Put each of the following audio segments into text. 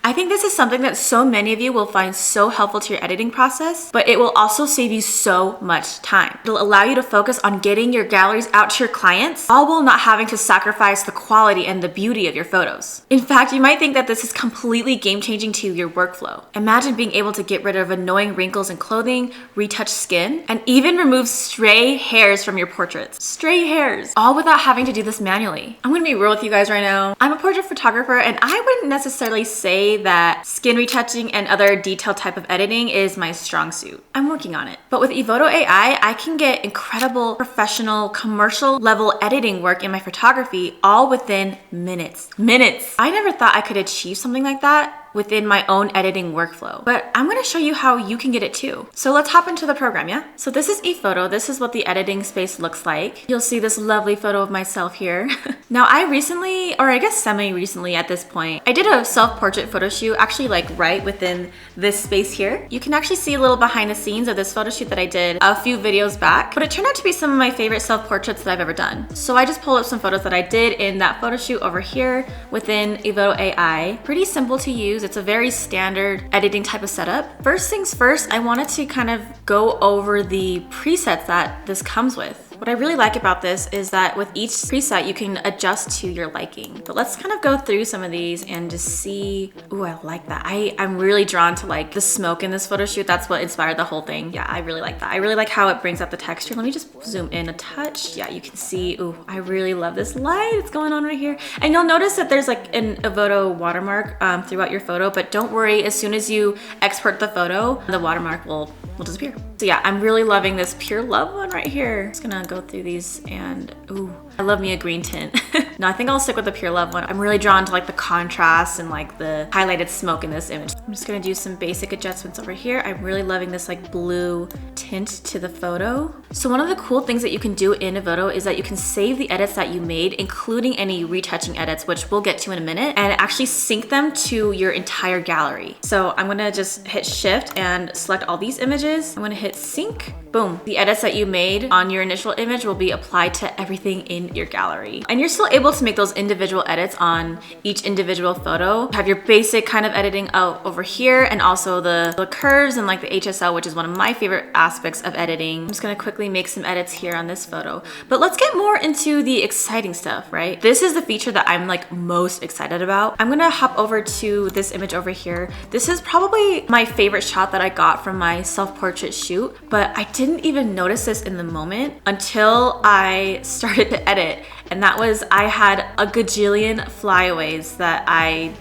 I think this is something that so many of you will find so helpful to your editing process, but it will also save you so much time. It'll allow you to focus on getting your galleries out to your clients, all while not having to sacrifice the quality and the beauty of your photos. In fact, you might think that this is completely game-changing to your workflow. Imagine being able to get rid of annoying wrinkles in clothing, retouch skin, and even remove stray hairs from your portraits. Stray hairs, all without having to do this manually. I'm gonna be real with you guys right now. I'm a portrait photographer, and I wouldn't necessarily say that skin retouching and other detailed type of editing is my strong suit. I'm working on it. But with Evoto AI, I can get incredible, professional, commercial level editing work in my photography all within minutes. I never thought I could achieve something like that within my own editing workflow. But I'm gonna show you how you can get it too. So let's hop into the program, yeah? So this is Evoto. This is what the editing space looks like. You'll see this lovely photo of myself here. Now I recently, or I guess semi-recently at this point, I did a self-portrait photo shoot actually like right within this space here. You can actually see a little behind the scenes of this photo shoot that I did a few videos back, but it turned out to be some of my favorite self-portraits that I've ever done. So I just pulled up some photos that I did in that photo shoot over here within Evoto AI. Pretty simple to use. It's a very standard editing type of setup. First things first, I wanted to kind of go over the presets that this comes with. What I really like about this is that with each preset, you can adjust to your liking. But let's kind of go through some of these and just see. Ooh, I like that. I'm really drawn to like the smoke in this photo shoot. That's what inspired the whole thing. Yeah, I really like that. I really like how it brings out the texture. Let me just zoom in a touch. Yeah, you can see, ooh, I really love this light that's going on right here. And you'll notice that there's like an Evoto watermark throughout your photo, but don't worry, as soon as you export the photo, the watermark will disappear. So yeah, I'm really loving this Pure Love one right here. Just gonna go through these and ooh, I love me a green tint. No, I think I'll stick with the Pure Love one. I'm really drawn to like the contrast and like the highlighted smoke in this image. I'm just gonna do some basic adjustments over here. I'm really loving this like blue tint to the photo. So one of the cool things that you can do in Evoto is that you can save the edits that you made, including any retouching edits, which we'll get to in a minute, and actually sync them to your entire gallery. So I'm gonna just hit shift and select all these images. I'm gonna hit sync, boom. The edits that you made on your initial image will be applied to everything in your gallery. And you're still able to make those individual edits on each individual photo. Have your basic kind of editing out over here, and also the curves and like the HSL, which is one of my favorite aspects of editing. I'm just gonna quickly make some edits here on this photo. But let's get more into the exciting stuff, right? This is the feature that I'm like most excited about. I'm gonna hop over to this image over here. This is probably my favorite shot that I got from my self-portrait shoot, but I didn't even notice this in the moment until I started to edit. And that was, I had a gajillion flyaways that I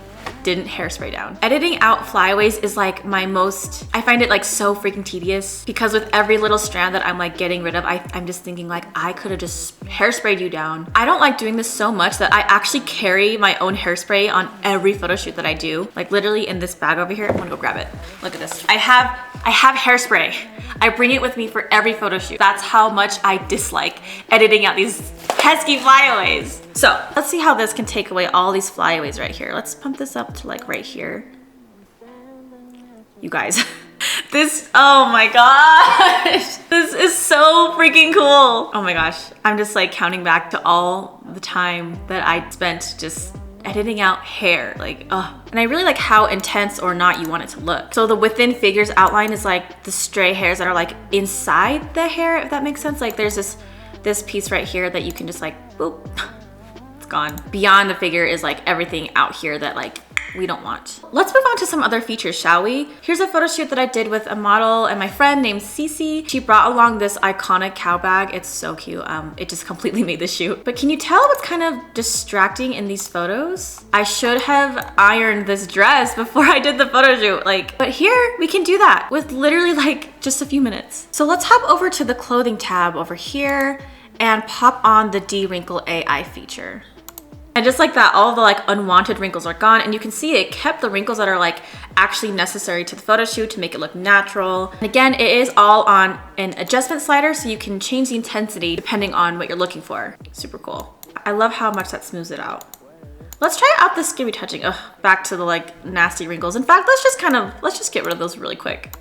didn't hairspray down. Editing out flyaways is like I find it like so freaking tedious, because with every little strand that I'm like getting rid of, I'm just thinking like I could have just hairsprayed you down. I don't like doing this so much that I actually carry my own hairspray on every photo shoot that I do. Like literally in this bag over here. I'm gonna go grab it. Look at this. I have hairspray. I bring it with me for every photo shoot. That's how much I dislike editing out these pesky flyaways. So let's see how this can take away all these flyaways right here. Let's pump this up to like right here. You guys, this, oh my gosh, this is so freaking cool. Oh my gosh, I'm just like counting back to all the time that I spent just editing out hair, like, oh. And I really like how intense or not you want it to look. So the within figures outline is like the stray hairs that are like inside the hair, if that makes sense. Like there's this piece right here that you can just like, boop, it's gone. Beyond the figure is like everything out here that like we don't want. Let's move on to some other features, shall we? Here's a photo shoot that I did with a model and my friend named Cece. She brought along this iconic cow bag. It's so cute. It just completely made the shoot. But can you tell what's kind of distracting in these photos? I should have ironed this dress before I did the photo shoot. But here we can do that with literally like just a few minutes. So let's hop over to the clothing tab over here and pop on the De-wrinkle AI feature. And just like that, all the like unwanted wrinkles are gone, and you can see it kept the wrinkles that are like actually necessary to the photo shoot to make it look natural. And again, it is all on an adjustment slider, so you can change the intensity depending on what you're looking for. Super cool. I love how much that smooths it out. Let's try out the skin retouching. Ugh, back to the like nasty wrinkles. In fact, let's just get rid of those really quick.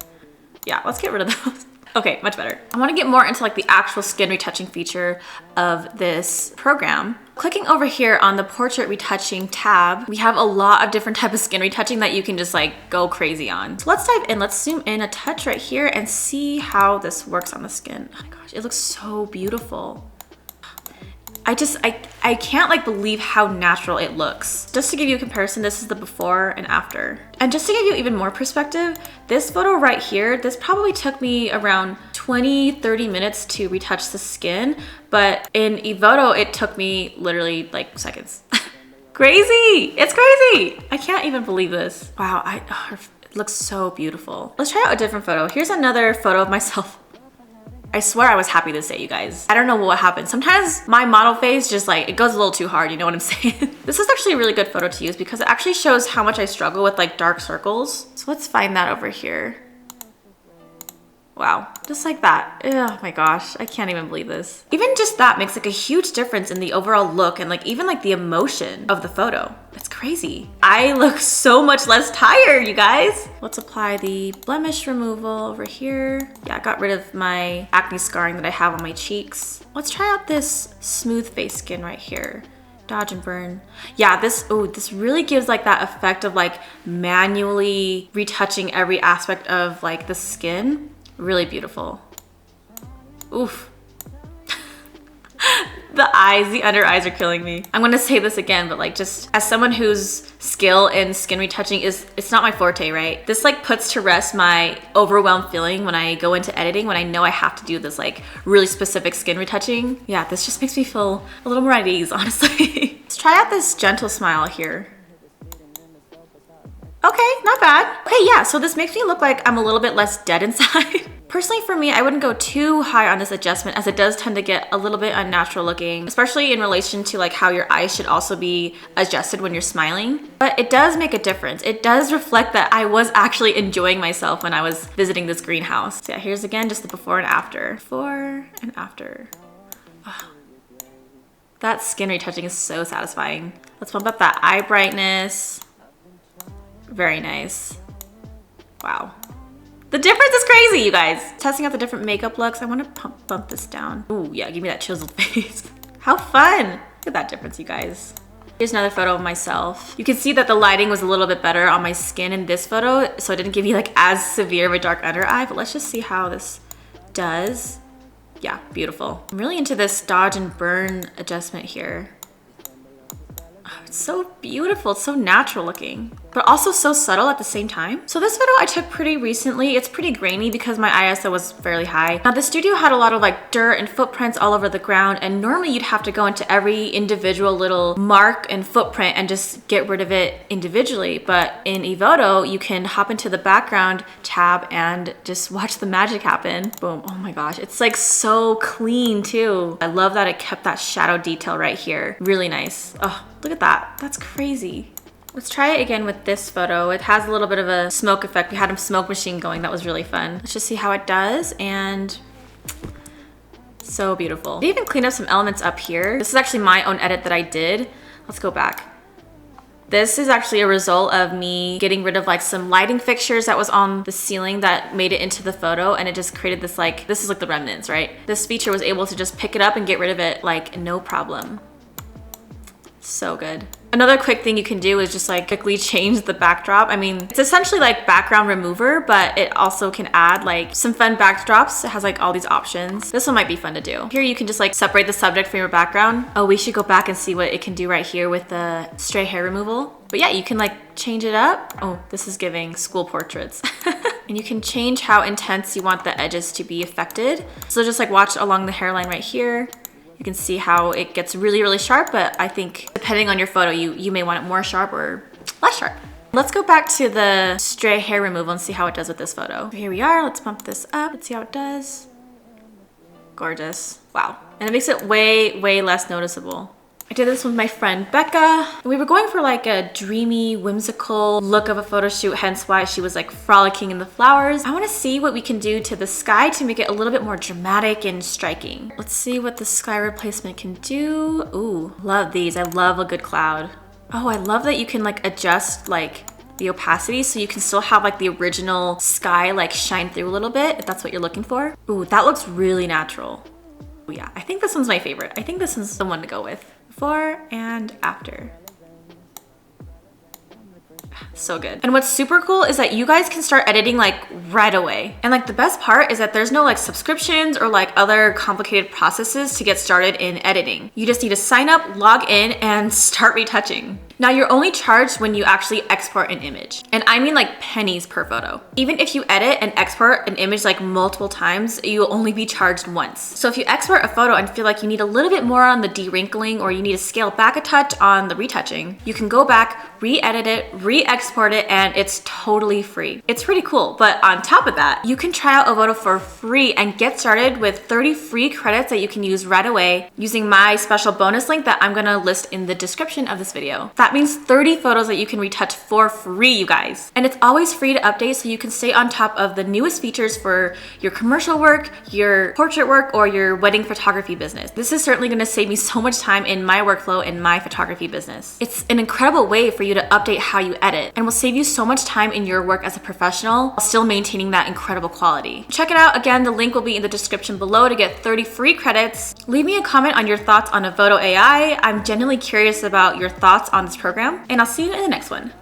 Yeah, let's get rid of those. Okay, much better. I want to get more into like the actual skin retouching feature of this program. Clicking over here on the portrait retouching tab, we have a lot of different types of skin retouching that you can just like go crazy on. So let's dive in. Let's zoom in a touch right here and see how this works on the skin. Oh my gosh, it looks so beautiful. I can't like believe how natural it looks. Just to give you a comparison, this is the before and after. And just to give you even more perspective, this photo right here, this probably took me around 20-30 minutes to retouch the skin, but in Evoto, it took me literally like seconds. Crazy, it's crazy. I can't even believe this. Wow, it looks so beautiful. Let's try out a different photo. Here's another photo of myself. I swear I was happy this day, you guys. I don't know what happened. Sometimes my model face just like, it goes a little too hard, you know what I'm saying? This is actually a really good photo to use because it actually shows how much I struggle with like dark circles. So let's find that over here. Wow, just like that. Oh my gosh, I can't even believe this. Even just that makes like a huge difference in the overall look and like even like the emotion of the photo. It's crazy. I look so much less tired, you guys. Let's apply the blemish removal over here. Yeah, I got rid of my acne scarring that I have on my cheeks. Let's try out this smooth face skin right here. Dodge and burn. Yeah, this really gives like that effect of like manually retouching every aspect of like the skin. Really beautiful. Oof. The under eyes are killing me. I'm gonna say this again, but like just as someone whose skill in skin retouching it's not my forte, right? This like puts to rest my overwhelmed feeling when I go into editing, when I know I have to do this like really specific skin retouching. Yeah, this just makes me feel a little more at ease, honestly. Let's try out this gentle smile here. Okay, not bad. Okay, yeah, so this makes me look like I'm a little bit less dead inside. Personally for me, I wouldn't go too high on this adjustment as it does tend to get a little bit unnatural looking, especially in relation to like how your eyes should also be adjusted when you're smiling. But it does make a difference. It does reflect that I was actually enjoying myself when I was visiting this greenhouse. So yeah, here's again just the before and after. Before and after. Oh. That skin retouching is so satisfying. Let's bump up that eye brightness. Very nice. Wow. The difference is crazy, you guys. Testing out the different makeup looks. I want to bump this down. Ooh, yeah, give me that chiseled face. How fun. Look at that difference, you guys. Here's another photo of myself. You can see that the lighting was a little bit better on my skin in this photo, so it didn't give you like as severe of a dark under eye, but let's just see how this does. Yeah, beautiful. I'm really into this dodge and burn adjustment here. Oh, it's so beautiful, it's so natural looking, but also so subtle at the same time. So this photo I took pretty recently. It's pretty grainy because my ISO was fairly high. Now the studio had a lot of like dirt and footprints all over the ground, and normally you'd have to go into every individual little mark and footprint and just get rid of it individually. But in Evoto, you can hop into the background tab and just watch the magic happen. Boom, oh my gosh, it's like so clean too. I love that it kept that shadow detail right here. Really nice. Oh, look at that, that's crazy. Let's try it again with this photo. It has a little bit of a smoke effect. We had a smoke machine going. That was really fun. Let's just see how it does. And so beautiful. They even cleaned up some elements up here. This is actually my own edit that I did. Let's go back. This is actually a result of me getting rid of like some lighting fixtures that was on the ceiling that made it into the photo, and it just created this like, this is like the remnants, right? This feature was able to just pick it up and get rid of it like no problem. So good. Another quick thing you can do is just like quickly change the backdrop. I mean, it's essentially like background remover, but it also can add like some fun backdrops. It has like all these options. This one might be fun to do. Here you can just like separate the subject from your background. Oh, we should go back and see what it can do right here with the stray hair removal. But yeah, you can like change it up. Oh, this is giving school portraits. And you can change how intense you want the edges to be affected. So just like watch along the hairline right here. You can see how it gets really, really sharp, but I think depending on your photo, you may want it more sharp or less sharp. Let's go back to the stray hair removal and see how it does with this photo. Here we are, let's bump this up. Let's see how it does. Gorgeous, wow. And it makes it way, way less noticeable. I did this with my friend Becca, and we were going for like a dreamy, whimsical look of a photo shoot, hence why she was like frolicking in the flowers. I want to see what we can do to the sky to make it a little bit more dramatic and striking. Let's see what the sky replacement can do. Ooh, love these. I love a good cloud. Oh, I love that you can like adjust like the opacity so you can still have like the original sky like shine through a little bit if that's what you're looking for. Ooh, that looks really natural. Oh yeah, I think this one's my favorite. I think this one's the one to go with. before and after. So good. And what's super cool is that you guys can start editing like right away. And like the best part is that there's no like subscriptions or like other complicated processes to get started in editing. You just need to sign up, log in, and start retouching. Now you're only charged when you actually export an image. And I mean like pennies per photo. Even if you edit and export an image like multiple times, you'll only be charged once. So if you export a photo and feel like you need a little bit more on the de-wrinkling or you need to scale back a touch on the retouching, you can go back, re-edit it, re-export it, and it's totally free. It's pretty cool. But on top of that, you can try out Evoto for free and get started with 30 free credits that you can use right away using my special bonus link that I'm gonna list in the description of this video. That means 30 photos that you can retouch for free, you guys. And it's always free to update so you can stay on top of the newest features for your commercial work, your portrait work, or your wedding photography business. This is certainly gonna save me so much time in my workflow in my photography business. It's an incredible way for you to update how you edit and will save you so much time in your work as a professional while still maintaining that incredible quality. Check it out. Again, the link will be in the description below to get 30 free credits. Leave me a comment on your thoughts on Evoto AI. I'm genuinely curious about your thoughts on this program, and I'll see you in the next one.